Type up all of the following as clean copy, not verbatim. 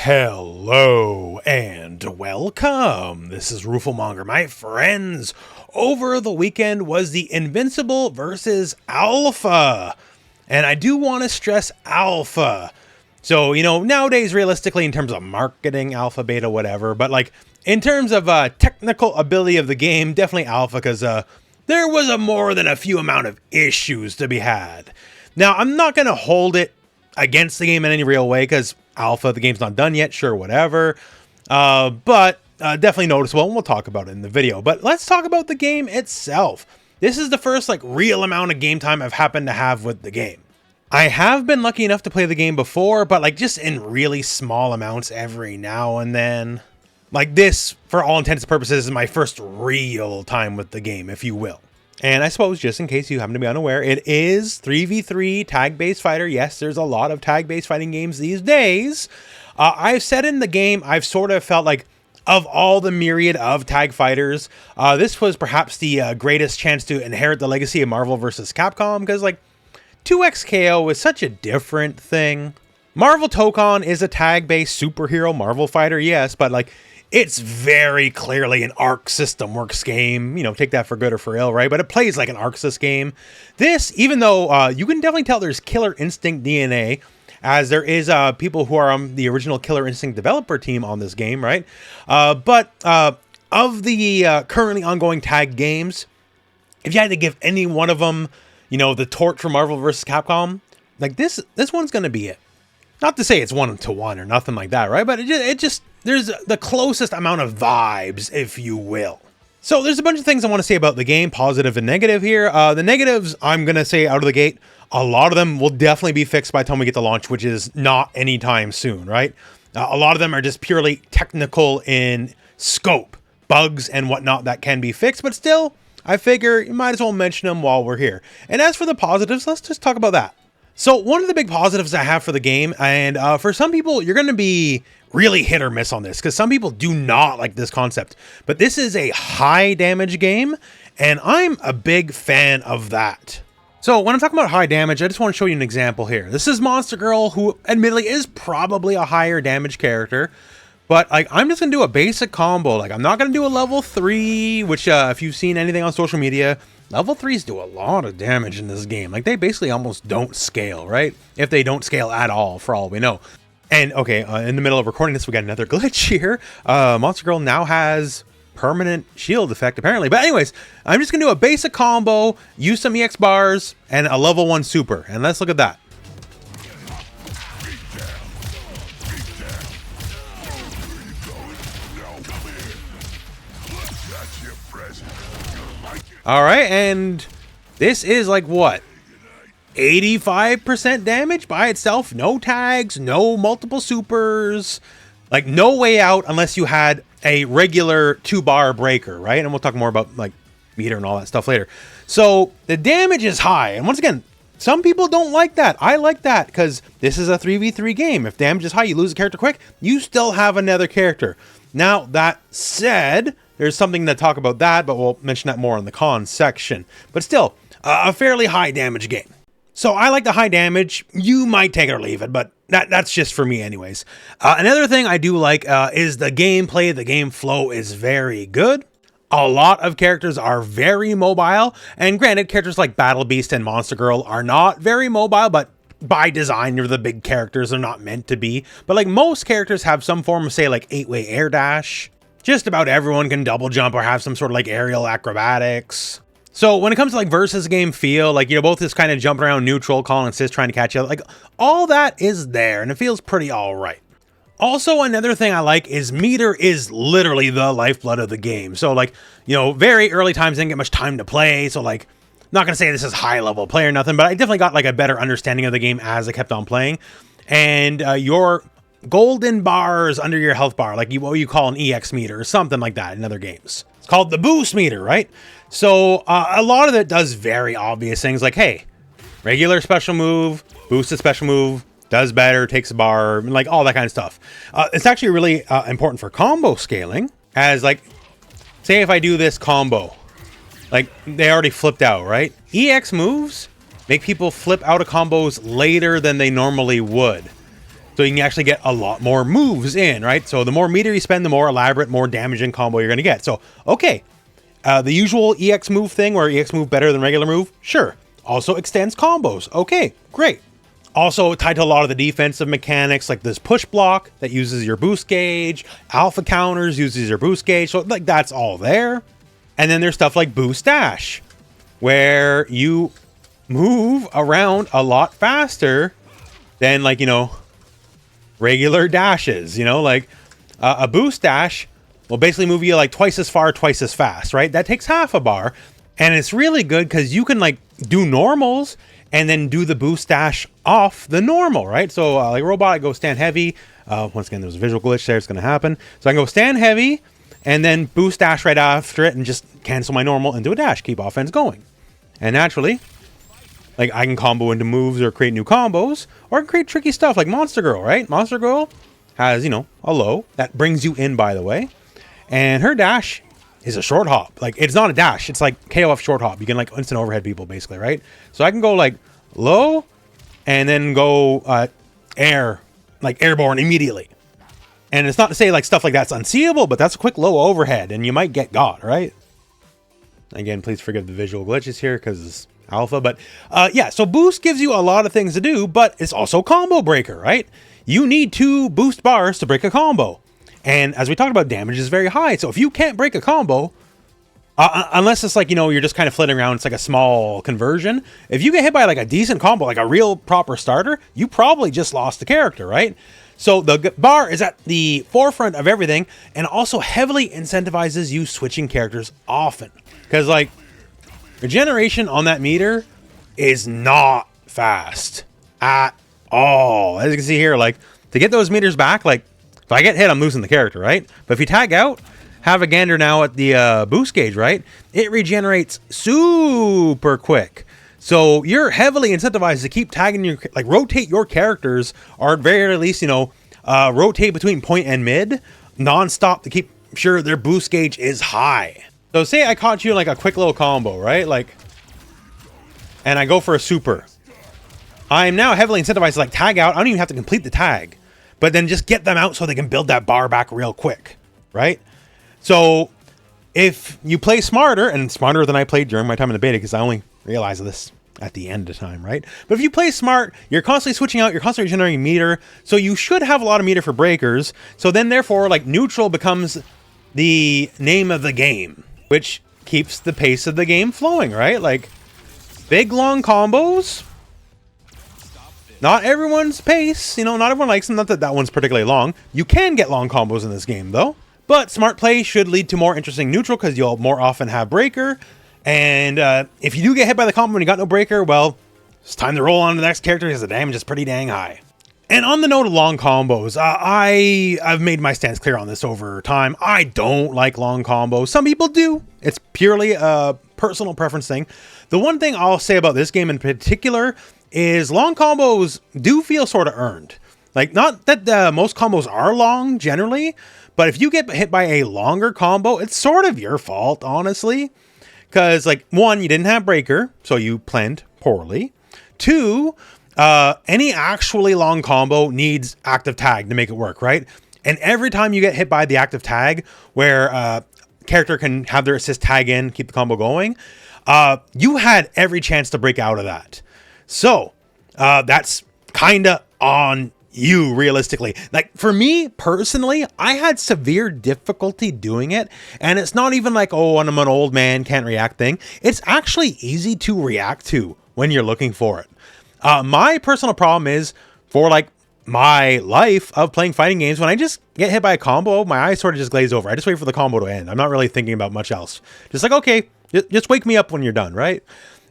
Hello and welcome. This is Rooflemonger, my friends. Over the weekend was the Invincible VS Alpha. And I do want to stress alpha. So, nowadays, realistically, in terms of marketing, alpha, beta, whatever. But, in terms of technical ability of the game, definitely alpha, because there was a more than a few amount of issues to be had. Now, I'm not going to hold it against the game in any real way, because alpha, the game's not done yet, sure, whatever. But definitely noticeable, and we'll talk about it in the video. But let's talk about the game itself. This is the first, real amount of game time I've happened to have with the game. I have been lucky enough to play the game before, but, just in really small amounts every now and then. This, for all intents and purposes, is my first real time with the game, if you will. And I suppose, just in case you happen to be unaware, it is 3v3 tag-based fighter. Yes, there's a lot of tag-based fighting games these days. I've said in the game, I've sort of felt like, of all the myriad of tag fighters, this was perhaps the greatest chance to inherit the legacy of Marvel vs. Capcom, because, 2XKO is such a different thing. Marvel Tokon is a tag-based superhero Marvel fighter, yes, but, it's very clearly an Arc System Works game. Take that for good or for ill, right? But it plays like an Arc Sys game. This, even though you can definitely tell there's Killer Instinct DNA, as there is people who are on the original Killer Instinct developer team on this game, right? But of the currently ongoing tag games, if you had to give any one of them, the torch for Marvel vs. Capcom, this one's going to be it. Not to say it's 1-to-1 or nothing like that, right? But it just there's the closest amount of vibes, if you will. So there's a bunch of things I want to say about the game, positive and negative here. The negatives, I'm going to say out of the gate, a lot of them will definitely be fixed by the time we get to launch, which is not anytime soon, right? A lot of them are just purely technical in scope, bugs and whatnot that can be fixed, but still, I figure you might as well mention them while we're here. And as for the positives, let's just talk about that. So one of the big positives I have for the game, and for some people, you're going to be really hit or miss on this, because some people do not like this concept, but this is a high damage game, and I'm a big fan of that. So when I'm talking about high damage, I just want to show you an example here. This is Monster Girl, who admittedly is probably a higher damage character, but I'm just going to do a basic combo. I'm not going to do a level 3, which if you've seen anything on social media, level 3s do a lot of damage in this game. They basically almost don't scale, right? If they don't scale at all, for all we know. And okay, in the middle of recording this, we got another glitch here. Monster Girl now has permanent shield effect, apparently. But anyways, I'm just going to do a basic combo, use some EX bars, and a level 1 super. And let's look at that. All right, and this is what? 85% damage by itself? No tags, no multiple supers, no way out unless you had a regular 2-bar breaker, right? And we'll talk more about meter and all that stuff later. So the damage is high, and once again, some people don't like that. I like that, because this is a 3v3 game. If damage is high, you lose a character quick, you still have another character. Now, that said, there's something to talk about that, but we'll mention that more in the cons section. But still, a fairly high damage game. So I like the high damage. You might take it or leave it, but that's just for me anyways. Another thing I do like is the gameplay. The game flow is very good. A lot of characters are very mobile. And granted, characters like Battle Beast and Monster Girl are not very mobile, but by design, you're the big characters. They're not meant to be. But most characters have some form of, say, 8-way air dash. Just about everyone can double jump or have some sort of aerial acrobatics. So when it comes to versus game feel, both just kind of jumping around neutral, calling assist, trying to catch you, all that is there, and it feels pretty all right. Also, another thing I like is meter is literally the lifeblood of the game. So very early times, didn't get much time to play. So not going to say this is high level play or nothing, but I definitely got a better understanding of the game as I kept on playing. And your golden bars under your health bar, what you call an EX meter or something like that in other games. It's called the boost meter, right? So a lot of it does very obvious things hey, regular special move, boosted special move, does better, takes a bar, all that kind of stuff. It's actually really important for combo scaling, as say if I do this combo, they already flipped out, right? EX moves make people flip out of combos later than they normally would. So you can actually get a lot more moves in, right? So the more meter you spend, the more elaborate, more damaging combo you're going to get. So, okay, the usual EX move thing where EX move better than regular move, sure. Also extends combos. Okay, great. Also tied to a lot of the defensive mechanics, like this push block that uses your boost gauge, alpha counters uses your boost gauge. So like that's all there. And then there's stuff like boost dash, where you move around a lot faster than, like, you know, regular dashes, you know, like a boost dash will basically move you like twice as far, twice as fast, right? That takes half a bar. And it's really good because you can like do normals and then do the boost dash off the normal, right? So like robot, I go stand heavy. Once again, there's a visual glitch there. It's going to happen. So I can go stand heavy and then boost dash right after it and just cancel my normal and do a dash. Keep offense going. And naturally, like I can combo into moves or create new combos or create tricky stuff like Monster Girl, right? Monster Girl has, you know, a low that brings you in, by the way. And her dash is a short hop. Like, it's not a dash. It's like KOF short hop. You can like instant overhead people basically, right? So I can go like low and then go air, like airborne immediately. And it's not to say like stuff like that's unseeable, but that's a quick low overhead and you might get got, right? Again, please forgive the visual glitches here because it's alpha. But yeah, so boost gives you a lot of things to do, but it's also combo breaker, right? You need 2 boost bars to break a combo. And as we talked about, damage is very high. So if you can't break a combo, unless it's like, you know, you're just kind of flitting around, it's like a small conversion. If you get hit by like a decent combo, like a real proper starter, you probably just lost the character, right? So the bar is at the forefront of everything and also heavily incentivizes you switching characters often. Because like regeneration on that meter is not fast at all. As you can see here, like to get those meters back, like if I get hit, I'm losing the character, right? But if you tag out, have a gander now at the boost gauge, right? It regenerates super quick. So you're heavily incentivized to keep tagging your, like rotate your characters, or at very least, you know, rotate between point and mid non-stop to keep sure their boost gauge is high. So say I caught you in like a quick little combo, right? Like, and I go for a super. I'm now heavily incentivized to like tag out. I don't even have to complete the tag, but then just get them out so they can build that bar back real quick, right? So if you play smarter, and smarter than I played during my time in the beta, because I only realized this at the end of time, right? But if you play smart, you're constantly switching out, you're constantly generating meter, so you should have a lot of meter for breakers. So then therefore, like neutral becomes the name of the game, which keeps the pace of the game flowing, right? Like big long combos, not everyone's pace, you know, not everyone likes them. Not that that one's particularly long. You can get long combos in this game though, but smart play should lead to more interesting neutral because you'll more often have breaker. And if you do get hit by the combo and you got no breaker, well, it's time to roll on to the next character because the damage is pretty dang high. And on the note of long combos, I've made my stance clear on this over time. I don't like long combos. Some people do. It's purely a personal preference thing. The one thing I'll say about this game in particular is long combos do feel sort of earned. Like, not that most combos are long generally, but if you get hit by a longer combo, it's sort of your fault, honestly. Because, like, one, you didn't have breaker, so you planned poorly. Two, any actually long combo needs active tag to make it work, right? And every time you get hit by the active tag, where character can have their assist tag in, keep the combo going, you had every chance to break out of that. So, that's kind of on you, realistically. Like, for me, personally, I had severe difficulty doing it, and it's not even like, oh, I'm an old man, can't react thing. It's actually easy to react to when you're looking for it. My personal problem is, for like my life of playing fighting games, when I just get hit by a combo, my eyes sort of just glaze over. I just wait for the combo to end. I'm not really thinking about much else. Just like, okay, just wake me up when you're done, right?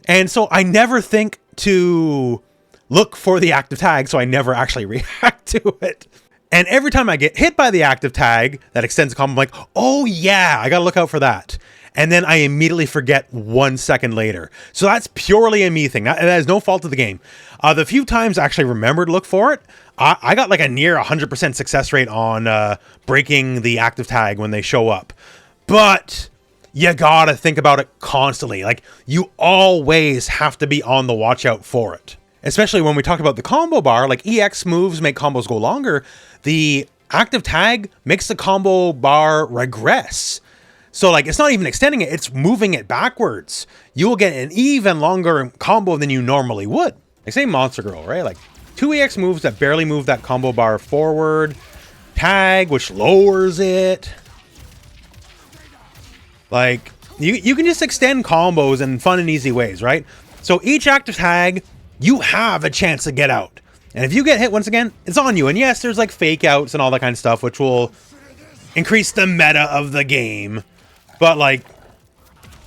And so I never think to look for the active tag, so I never actually react to it. And every time I get hit by the active tag that extends the combo, I'm like, oh yeah, I gotta look out for that. And then I immediately forget 1 second later. So that's purely a me thing. That is no fault of the game. The few times I actually remember to look for it, I got like a near 100% success rate on breaking the active tag when they show up. But you gotta think about it constantly. Like, you always have to be on the watch out for it. Especially when we talked about the combo bar, like EX moves make combos go longer. The active tag makes the combo bar regress. So like, it's not even extending it, it's moving it backwards. You will get an even longer combo than you normally would. Like say Monster Girl, right? Like 2 EX moves that barely move that combo bar forward. Tag, which lowers it. Like, you can just extend combos in fun and easy ways, right? So each active tag, you have a chance to get out. And if you get hit once again, it's on you. And yes, there's like fake outs and all that kind of stuff, which will increase the meta of the game. But like,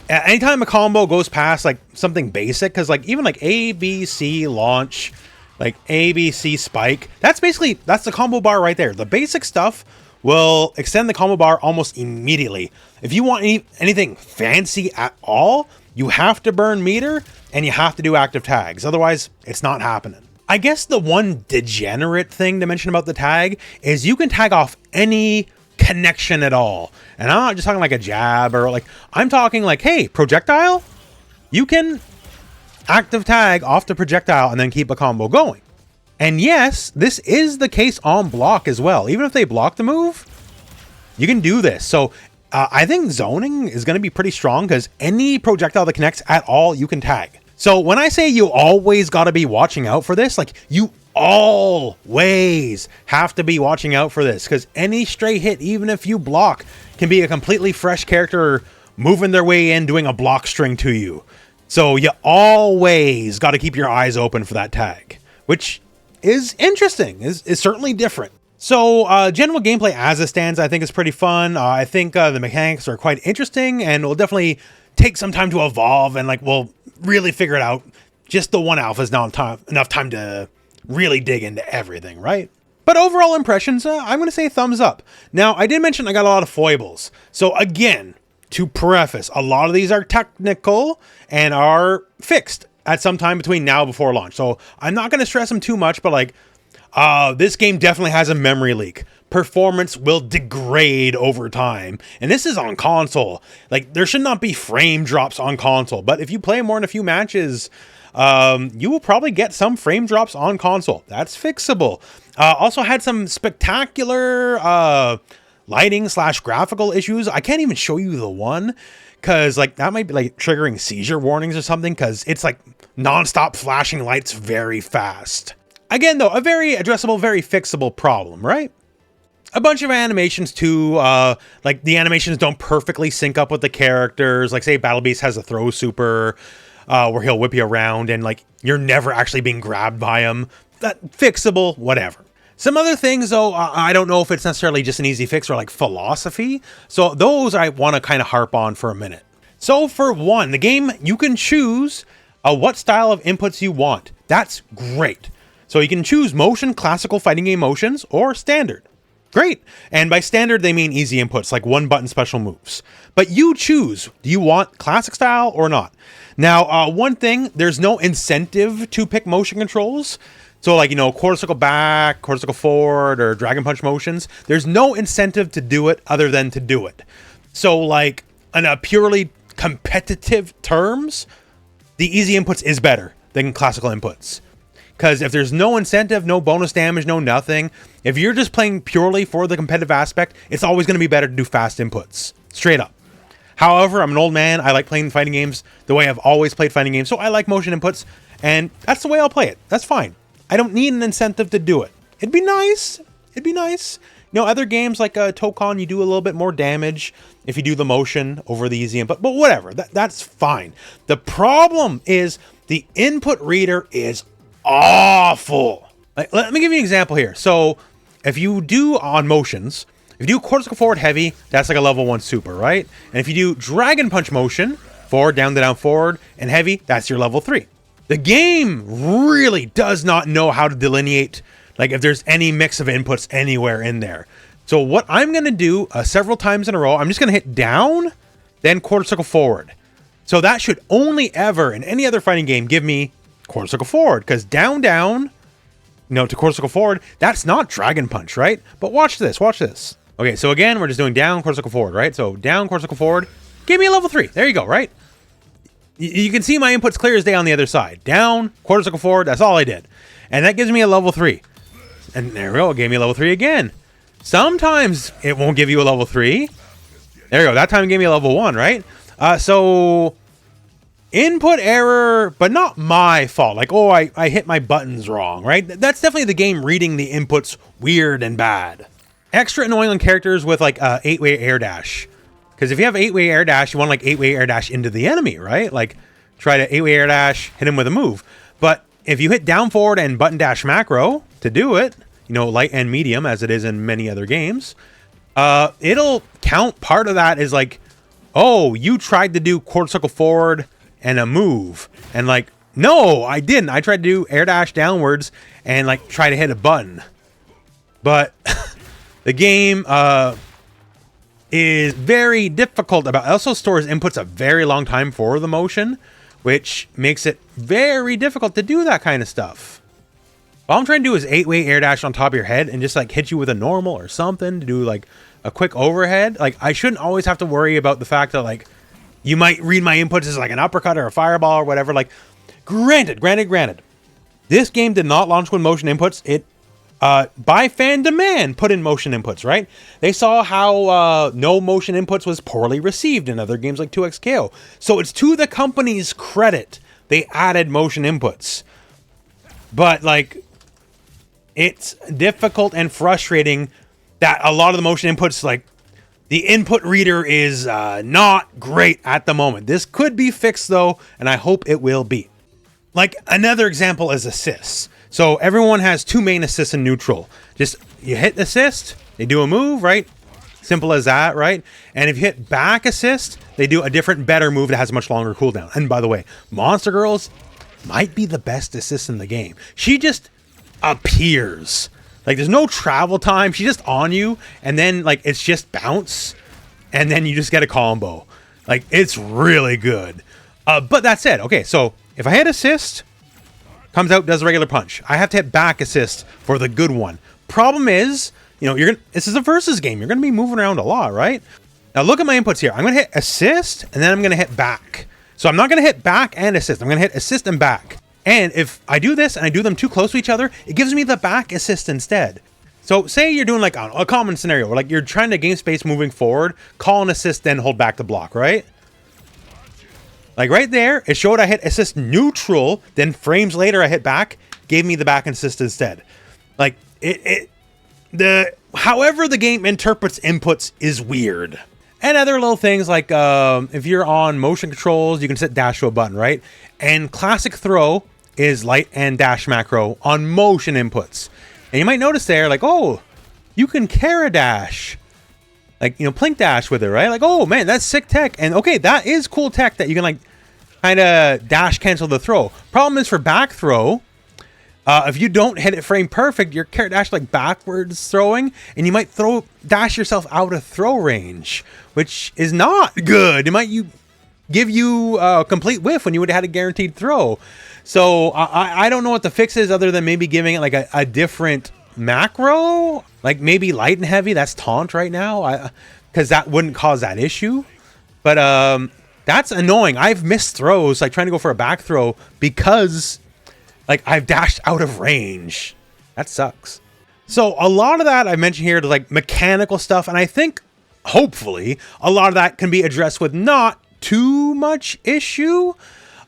anytime a combo goes past like something basic, because like even like ABC launch, like ABC spike, that's the combo bar right there. The basic stuff will extend the combo bar almost immediately. If you want anything fancy at all, you have to burn meter and you have to do active tags. Otherwise, it's not happening. I guess the one degenerate thing to mention about the tag is you can tag off any connection at all. And I'm not just talking like a jab or like, I'm talking like, hey, projectile, you can active tag off the projectile and then keep a combo going. And yes, this is the case on block as well. Even if they block the move, you can do this. So I think zoning is going to be pretty strong because any projectile that connects at all, you can tag. So when I say you always got to be watching out for this, like you always have to be watching out for this because any stray hit, even if you block, can be a completely fresh character moving their way in, doing a block string to you. So you always got to keep your eyes open for that tag, which is interesting, is certainly different. So general gameplay as it stands, I think is pretty fun. I think the mechanics are quite interesting and will definitely take some time to evolve and like we'll really figure it out. Just the one alpha is not enough time to really dig into everything, right? But overall impressions, I'm going to say thumbs up. Now, I did mention I got a lot of foibles. So again, to preface, a lot of these are technical and are fixed at some time between now and before launch. So I'm not going to stress them too much, but like, this game definitely has a memory leak. Performance will degrade over time. And this is on console. Like, there should not be frame drops on console. But if you play more than a few matches, you will probably get some frame drops on console. That's fixable. Also had some spectacular lighting / graphical issues. I can't even show you the one because like that might be like triggering seizure warnings or something because it's like non-stop flashing lights very fast. Again, though, a very addressable, very fixable problem, right? A bunch of animations too, like the animations don't perfectly sync up with the characters. Like say Battle Beast has a throw super where he'll whip you around and like you're never actually being grabbed by him. That fixable, whatever. Some other things though, I don't know if it's necessarily just an easy fix or like philosophy. So those I want to kind of harp on for a minute. So for one, the game, you can choose what style of inputs you want. That's great. So you can choose motion, classical fighting game motions, or standard. Great. And by standard, they mean easy inputs, like one button special moves. But you choose, do you want classic style or not? Now, one thing, there's no incentive to pick motion controls. So like, you know, quarter circle back, quarter circle forward, or dragon punch motions. There's no incentive to do it other than to do it. So like, in a purely competitive terms, the easy inputs is better than classical inputs. Because if there's no incentive, no bonus damage, no nothing, if you're just playing purely for the competitive aspect, it's always going to be better to do fast inputs. Straight up. However, I'm an old man. I like playing fighting games the way I've always played fighting games. So I like motion inputs. And that's the way I'll play it. That's fine. I don't need an incentive to do it. It'd be nice. It'd be nice. You know, other games like Tokon, you do a little bit more damage if you do the motion over the easy input. But whatever. That's fine. The problem is the input reader is awful. Like, let me give you an example here. So if you do on motions, if you do quarter circle forward heavy, that's like a level 1 super, right? And if you do dragon punch motion, forward, down, down, forward, and heavy, that's your level 3. The game really does not know how to delineate, like if there's any mix of inputs anywhere in there. So what I'm going to do several times in a row, I'm just going to hit down, then quarter circle forward. So that should only ever, in any other fighting game, give me quarter circle forward, because down, down, you know, to quarter circle forward, that's not dragon punch, right? But watch this, watch this. Okay, so again, we're just doing down, quarter circle forward, right? So down, quarter circle forward, give me a level 3. There you go, right? You can see my inputs clear as day on the other side. Down, quarter circle forward, that's all I did. And that gives me a level 3. And there we go, it gave me a level 3 again. Sometimes it won't give you a level 3. There we go, that time it gave me a level 1, right? So input error, but not my fault. Like, oh, I hit my buttons wrong, right? That's definitely the game reading the inputs weird and bad. Extra annoying on characters with like 8-way air dash. Because if you have 8-way air dash, you want like 8-way air dash into the enemy, right? Like try to 8-way air dash, hit him with a move. But if you hit down forward and button dash macro to do it, you know, light and medium as it is in many other games, it'll count part of that as like, oh, you tried to do quarter circle forward and a move. And like, no, I didn't. I tried to do air dash downwards and like try to hit a button. But the game is very difficult about, it also stores inputs a very long time for the motion, which makes it very difficult to do that kind of stuff. All I'm trying to do is 8-way air dash on top of your head and just like hit you with a normal or something to do like a quick overhead. Like I shouldn't always have to worry about the fact that like you might read my inputs as like an uppercut or a fireball or whatever. Like granted, this game did not launch with motion inputs. It by fan demand put in motion inputs, right? They saw how no motion inputs was poorly received in other games like 2XKO. So it's to the company's credit they added motion inputs. But like it's difficult and frustrating that a lot of the motion inputs, like the input reader is not great at the moment. This could be fixed though, and I hope it will be. Like another example is assists. So everyone has 2 main assists in neutral. Just you hit assist, they do a move, right? Simple as that, right? And if you hit back assist, they do a different, better move that has a much longer cooldown. And by the way, Monster Girls might be the best assist in the game. She just appears. Like there's no travel time. She's just on you, and then like it's just bounce, and then you just get a combo. Like it's really good. But that said, okay, so if I hit assist, comes out, does a regular punch. I have to hit back assist for the good one. Problem is, you know, this is a versus game. You're gonna be moving around a lot, right? Now look at my inputs here. I'm gonna hit assist, and then I'm gonna hit back. So I'm not gonna hit back and assist. I'm gonna hit assist and back. And if I do this and I do them too close to each other, it gives me the back assist instead. So say you're doing like a common scenario where like you're trying to game space moving forward, call an assist, then hold back to block, right? Like right there, it showed I hit assist neutral, then frames later I hit back, gave me the back assist instead. Like however the game interprets inputs is weird. And other little things like if you're on motion controls, you can set dash to a button, right? And classic throw is light and dash macro on motion inputs. And you might notice there, like, oh, you can Kara dash. Like, you know, Plink dash with it, right? Like, oh, man, that's sick tech. And, okay, that is cool tech that you can, like, kind of dash cancel the throw. Problem is for back throw, if you don't hit it frame perfect, you're Kara dash, like, backwards throwing. And you might dash yourself out of throw range, which is not good. It might give you a complete whiff when you would have had a guaranteed throw. So I don't know what the fix is other than maybe giving it like a different macro, like maybe light and heavy. That's taunt right now, because that wouldn't cause that issue. But that's annoying. I've missed throws, like trying to go for a back throw because like I've dashed out of range. That sucks. So a lot of that I mentioned here is like mechanical stuff, and I think hopefully a lot of that can be addressed with not too much issue.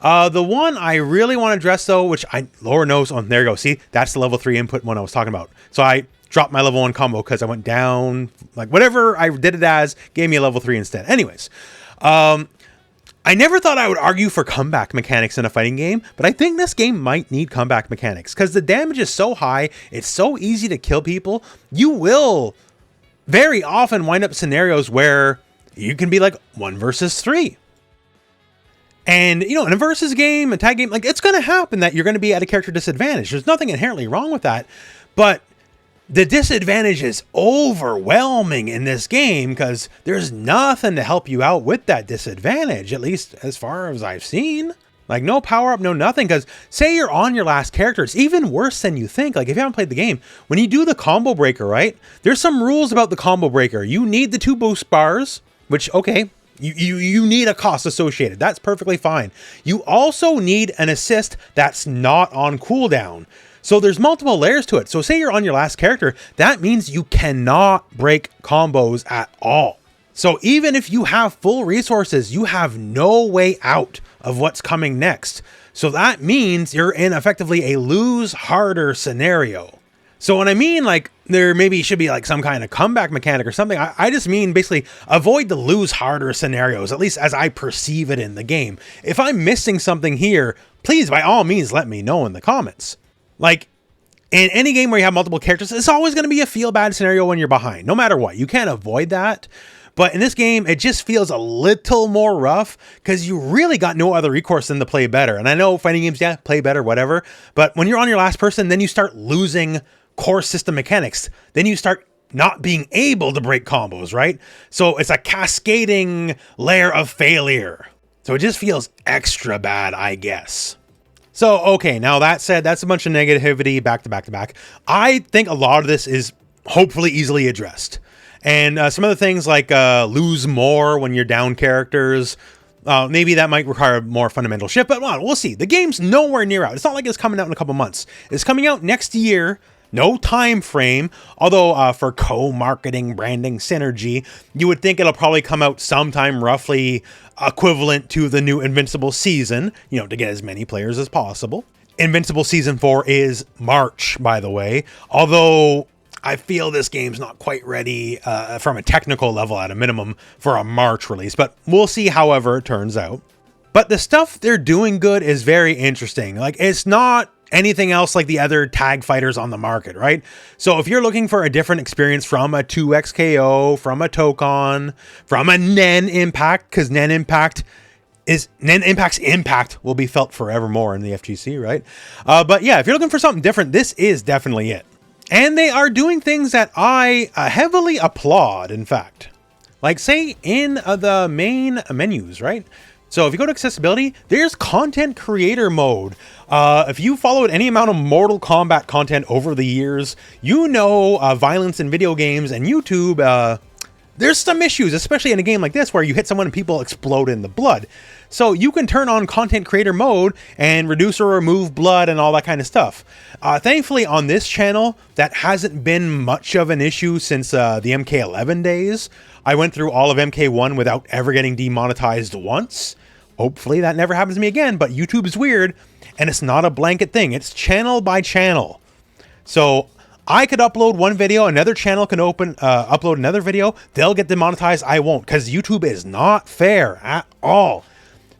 The one I really want to address though, which Lord knows, oh, there you go. See, that's the level 3 input one I was talking about. So I dropped my level 1 combo because I went down, like whatever I did it as, gave me a level 3 instead. Anyways, I never thought I would argue for comeback mechanics in a fighting game, but I think this game might need comeback mechanics because the damage is so high, it's so easy to kill people. You will very often wind up scenarios where you can be like 1 versus 3. And, you know, in a versus game, a tag game, like, it's going to happen that you're going to be at a character disadvantage. There's nothing inherently wrong with that. But the disadvantage is overwhelming in this game because there's nothing to help you out with that disadvantage, at least as far as I've seen. Like, no power-up, no nothing. Because say you're on your last character, it's even worse than you think. Like, if you haven't played the game, when you do the combo breaker, right? There's some rules about the combo breaker. You need the 2 boost bars, which, okay, You need a cost associated. That's perfectly fine. You also need an assist that's not on cooldown. So there's multiple layers to it. So say you're on your last character, that means you cannot break combos at all. So even if you have full resources, you have no way out of what's coming next. So that means you're in effectively a lose harder scenario. So when I mean like there maybe should be like some kind of comeback mechanic or something, I just mean basically avoid the lose harder scenarios, at least as I perceive it in the game. If I'm missing something here, please by all means let me know in the comments. Like in any game where you have multiple characters, it's always going to be a feel bad scenario when you're behind, no matter what. You can't avoid that. But in this game, it just feels a little more rough because you really got no other recourse than to play better. And I know fighting games, yeah, play better, whatever. But when you're on your last person, then you start losing core system mechanics. Then you start not being able to break combos, right? So it's a cascading layer of failure. So it just feels extra bad, I guess. So, okay, now that said, that's a bunch of negativity back to back to back. I think a lot of this is hopefully easily addressed. And some other things like lose more when you're down characters. Maybe that might require more fundamental shift, but well, we'll see. The game's nowhere near out. It's not like it's coming out in a couple months. It's coming out next year. No time frame, although for co-marketing, branding, synergy, you would think it'll probably come out sometime roughly equivalent to the new Invincible season, you know, to get as many players as possible. Invincible Season 4 is March, by the way, although I feel this game's not quite ready from a technical level at a minimum for a March release, but we'll see however it turns out. But the stuff they're doing good is very interesting. Like, it's not anything else like the other tag fighters on the market, right? So if you're looking for a different experience from a 2XKO, from a Tokon, from a Nen Impact, because Nen Impact's impact will be felt forevermore in the FGC, right? But yeah, if you're looking for something different, this is definitely it. And they are doing things that I heavily applaud, in fact. Like, say, in the main menus, right? So if you go to accessibility, there's content creator mode. If you followed any amount of Mortal Kombat content over the years, you know violence in video games and YouTube, there's some issues, especially in a game like this where you hit someone and people explode in the blood. So you can turn on content creator mode and reduce or remove blood and all that kind of stuff. Thankfully on this channel, that hasn't been much of an issue since the MK11 days. I went through all of MK1 without ever getting demonetized once. Hopefully that never happens to me again, but YouTube is weird and it's not a blanket thing. It's channel by channel. So I could upload one video, another channel can upload another video. They'll get demonetized. I won't, because YouTube is not fair at all.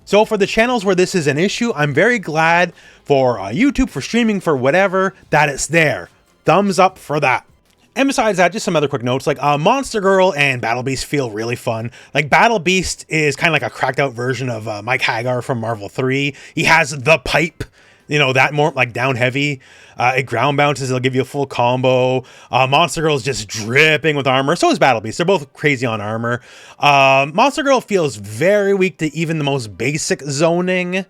So for the channels where this is an issue, I'm very glad for YouTube, for streaming, for whatever, that it's there. Thumbs up for that. And besides that, just some other quick notes, like Monster Girl and Battle Beast feel really fun. Like Battle Beast is kind of like a cracked out version of Mike Hagar from Marvel 3. He has the pipe, you know, that more like down heavy. It ground bounces, it'll give you a full combo. Monster Girl is just dripping with armor. So is Battle Beast. They're both crazy on armor. Monster Girl feels very weak to even the most basic zoning.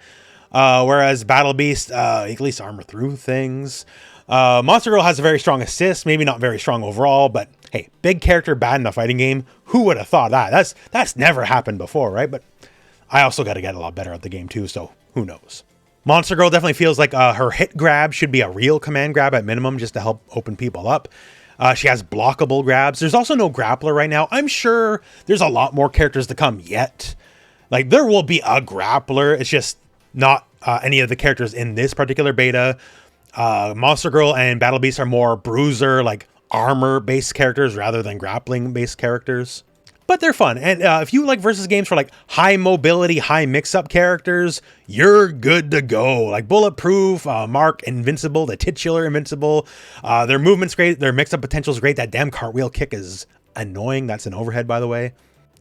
Whereas Battle Beast, at least armor through things. Monster Girl has a very strong assist, maybe not very strong overall, but hey, big character bad in a fighting game. Who would have thought that? That's never happened before, right? But I also got to get a lot better at the game too, so who knows? Monster Girl definitely feels like her hit grab should be a real command grab at minimum, just to help open people up. She has blockable grabs. There's also no grappler right now. I'm sure there's a lot more characters to come yet. Like, there will be a grappler. It's just not any of the characters in this particular beta. Monster Girl and Battle Beast are more bruiser, like armor-based characters rather than grappling-based characters. But they're fun. And if you like versus games for like high mobility, high mix-up characters, you're good to go. Like Bulletproof, Mark, Invincible, the titular Invincible. Their movement's great. Their mix-up potential's great. That damn cartwheel kick is annoying. That's an overhead, by the way.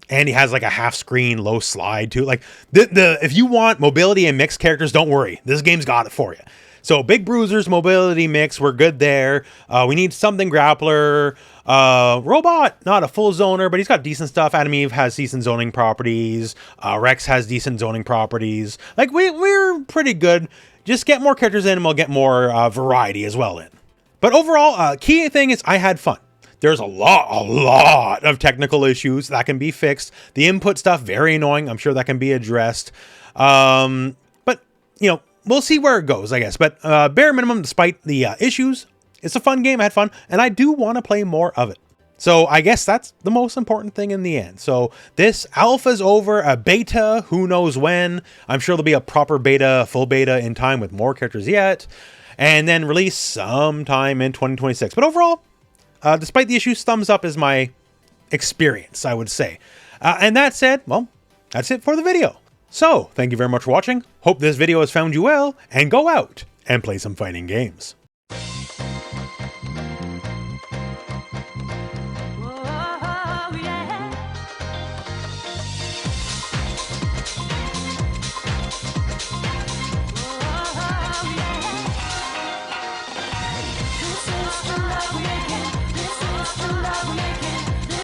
And he has like a half screen low slide too. Like if you want mobility and mixed characters, don't worry. This game's got it for you. So big bruisers, mobility mix, we're good there. We need something grappler. Robot, not a full zoner, but he's got decent stuff. Adam Eve has decent zoning properties. Rex has decent zoning properties. Like we're pretty good. Just get more characters in and we'll get more variety as well in. But overall, key thing is I had fun. There's a lot of technical issues that can be fixed. The input stuff, very annoying. I'm sure that can be addressed. But, you know, we'll see where it goes, I guess. But bare minimum, despite the issues, it's a fun game. I had fun, and I do want to play more of it. So I guess that's the most important thing in the end. So this alpha's over, a beta, who knows when. I'm sure there'll be a proper beta, full beta in time with more characters yet. And then release sometime in 2026. But overall, despite the issues, thumbs up is my experience, I would say. And that said, well, that's it for the video. So, thank you very much for watching. Hope this video has found you well, and go out and play some fighting games.